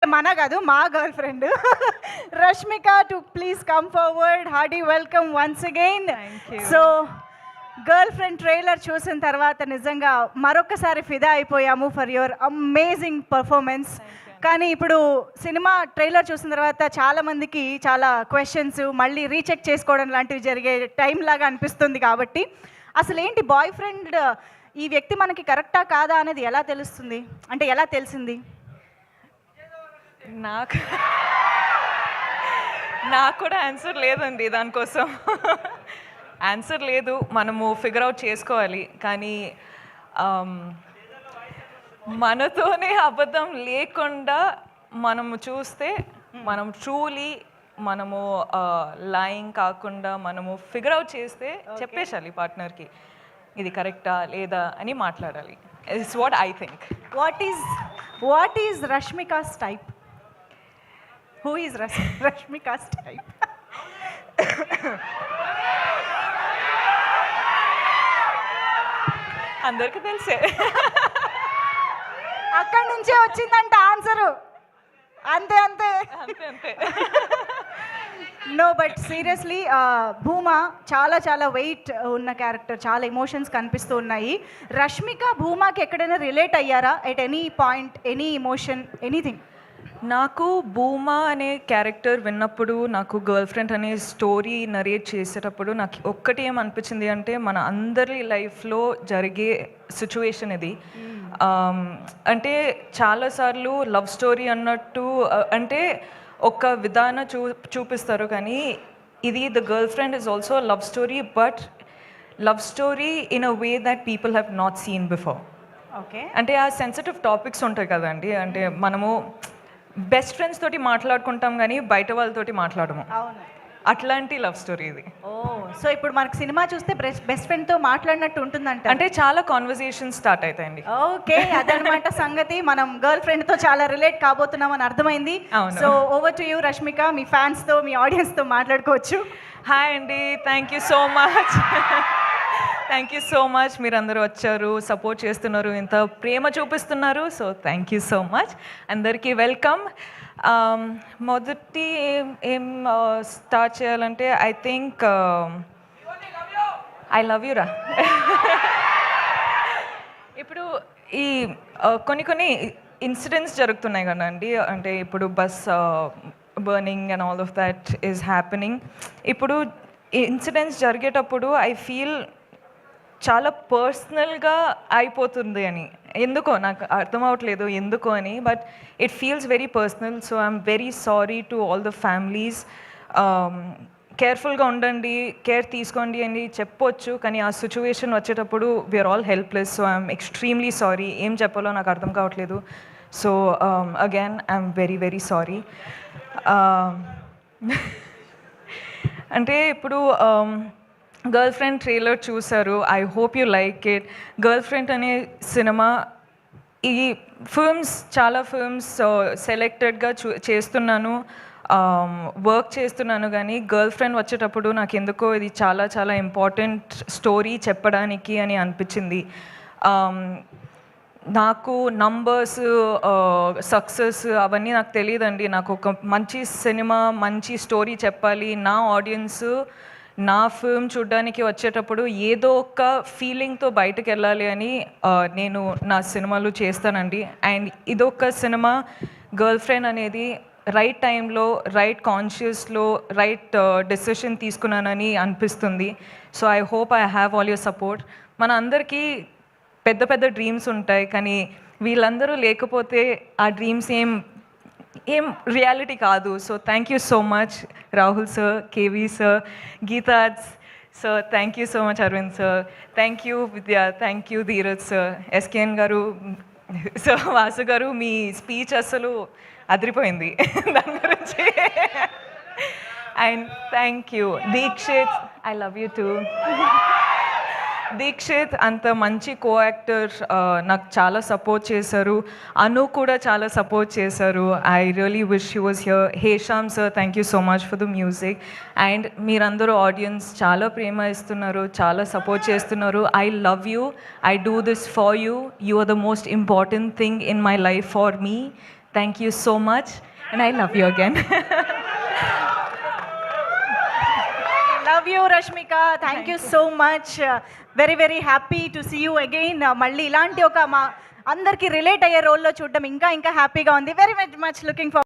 మన కాదు మా girl friend Rashmika to please come forward. Hardy welcome once again. So girl friend trailer చూసిన తర్వాత నిజంగా మరొకసారి ఫిదా అయిపోయాము ఫర్ యువర్ అమేజింగ్ పర్ఫార్మెన్స్. కానీ ఇప్పుడు సినిమా ట్రైలర్ చూసిన తర్వాత చాలామందికి చాలా క్వశ్చన్స్ మళ్ళీ రీచెక్ చేసుకోవడం లాంటివి జరిగే టైం లాగా అనిపిస్తుంది. కాబట్టి అసలు ఏంటి బాయ్ ఫ్రెండ్, ఈ వ్యక్తి మనకి కరెక్టా కాదా అనేది ఎలా తెలుస్తుంది, అంటే ఎలా తెలిసింది? నాకు కూడా ఆన్సర్ లేదండి దానికోసం. ఆన్సర్ లేదు, మనము ఫిగర్ అవుట్ చేసుకోవాలి. కానీ మనతోనే అబద్ధం లేకుండా మనము చూస్తే మనం ట్రూలీ మనము లైయింగ్ కాకుండా మనము ఫిగర్ అవుట్ చేస్తే చెప్పేసాలి పార్ట్నర్కి ఇది కరెక్టా లేదా అని మాట్లాడాలి. It's what I think. What is Rashmika's type? Who is Rashmika's type? అందరికీ తెలిసే. అక్కడి నుంచే వచ్చిందంట ఆన్సరు. అంతే అంతే అంతే అంతే. నో బట్ సీరియస్లీ భూమా చాలా చాలా వెయిట్ ఉన్న క్యారెక్టర్, చాలా ఎమోషన్స్ కనిపిస్తూ ఉన్నాయి. రష్మిక భూమాకి ఎక్కడైనా రిలేట్ అయ్యారా at any point, any emotion, anything? నాకు భూమా అనే క్యారెక్టర్ విన్నప్పుడు, నాకు గర్ల్ ఫ్రెండ్ అనే స్టోరీ నరేట్ చేసేటప్పుడు నాకు ఒక్కటి ఏమనిపించింది అంటే మన అందరి లైఫ్లో జరిగే సిచ్యువేషన్ ఇది. అంటే చాలాసార్లు లవ్ స్టోరీ అన్నట్టు అంటే ఒక విధానం చూపిస్తారు, కానీ ఇది the girl friend is also love story, but love story in a way that people have not seen before. Okay, అంటే ఆ సెన్సిటివ్ టాపిక్స్ ఉంటాయి కదండి. అంటే మనము బెస్ట్ ఫ్రెండ్స్ తోటి మాట్లాడుకుంటాం కానీ బయట వాళ్ళతోటి మాట్లాడము. అవును, అట్లాంటి లవ్ స్టోరీ ఇది. ఓ, సో ఇప్పుడు మనకు సినిమా చూస్తే బెస్ట్ ఫ్రెండ్తో మాట్లాడినట్టు ఉంటుందంట. అంటే చాలా కాన్వర్సేషన్స్ స్టార్ట్ అవుతాయండి. ఓకే, అదనమాట సంగతి. మనం గర్ల్ ఫ్రెండ్తో చాలా రిలేట్ కాబోతున్నాం అని అర్థమైంది. So over to you Rashmika, మీ ఫ్యాన్స్తో మీ ఆడియన్స్తో మాట్లాడుకోవచ్చు. హాయ్ అండి, thank you so much. Thank you so much. మీరు అందరూ వచ్చారు, సపోర్ట్ చేస్తున్నారు, ఇంత ప్రేమ చూపిస్తున్నారు. So thank you so much. అందరికీ వెల్కమ్. మొదటి ఏం స్టార్ట్ చేయాలంటే I think I love you రా. ఇప్పుడు ఈ కొన్ని ఇన్సిడెంట్స్ జరుగుతున్నాయి కదండి. అంటే ఇప్పుడు bus burning and all of that is happening. ఇప్పుడు ఇన్సిడెంట్స్ జరిగేటప్పుడు ఐ ఫీల్ చాలా పర్సనల్గా అయిపోతుంది అని. ఎందుకో నాకు అర్థం అవ్వట్లేదు ఎందుకో అని, but it feels very personal. So I'm very sorry to all the families. కేర్ఫుల్గా ఉండండి, కేర్ తీసుకోండి అని చెప్పొచ్చు, కానీ ఆ సిచ్యువేషన్ వచ్చేటప్పుడు we are all helpless. So I'm extremely sorry. ఏం చెప్పాలో నాకు అర్థం కావట్లేదు. So again I'm very very sorry. అంటే ఇప్పుడు గర్ల్ ఫ్రెండ్ ట్రైలర్ చూసారు. I hope you like it. Girlfriend అనే సినిమా, ఈ చాలా ఫిల్మ్స్ సెలెక్టెడ్గా చేస్తున్నాను, వర్క్ చేస్తున్నాను, కానీ గర్ల్ ఫ్రెండ్ వచ్చేటప్పుడు నాకు ఎందుకో ఇది చాలా చాలా ఇంపార్టెంట్ స్టోరీ చెప్పడానికి అని అనిపించింది. నాకు నంబర్స్, సక్సెస్ అవన్నీ నాకు తెలియదండి. నాకు ఒక మంచి సినిమా, మంచి స్టోరీ చెప్పాలి. నా ఆడియన్స్ నా ఫిల్మ్ చూడడానికి వచ్చేటప్పుడు ఏదో ఒక ఫీలింగ్తో బయటకు వెళ్ళాలి అని నేను నా సినిమాలు చేస్తానండి. అండ్ ఇదొక సినిమా, గర్ల్ ఫ్రెండ్ అనేది రైట్ టైంలో, రైట్ కాన్షియస్లో రైట్ డెసిషన్ తీసుకున్నానని అనిపిస్తుంది. So I hope I have all your support. మన అందరికీ పెద్ద పెద్ద డ్రీమ్స్ ఉంటాయి, కానీ వీళ్ళందరూ లేకపోతే ఆ డ్రీమ్స్ ఏం రియాలిటీ కాదు. So thank you so much Rahul sir, KV sir, గీతాజ్ sir, thank you so much Aravind sir, thank you Vidya, thank you Dheeraj sir, SKN గారు, సార్ వాసు గారు. మీ స్పీచ్ అసలు అదిరిపోయింది దాని గురించి. And thank you Dikshit, I love you too. Dikshit అంత మంచి కో యాక్టర్, నాకు చాలా సపోర్ట్ చేశారు. అను కూడా చాలా సపోర్ట్ చేశారు. I really wish you was here. Hesham sir, thank you so much for the music. And మీరందరూ ఆడియన్స్ చాలా ప్రేమ ఇస్తున్నారు, చాలా సపోర్ట్ చేస్తున్నారు. I love you. I do this for you. You are the most important thing in my life for me. Thank you so much and I love you again. Love you Rashmika, thank you so much. Very very happy to see you again. మళ్ళీ ఇలాంటి ఒక మా అందరికీ relate అయ్యే రోల్లో చూడడం ఇంకా ఇంకా హ్యాపీగా ఉంది. Very much looking for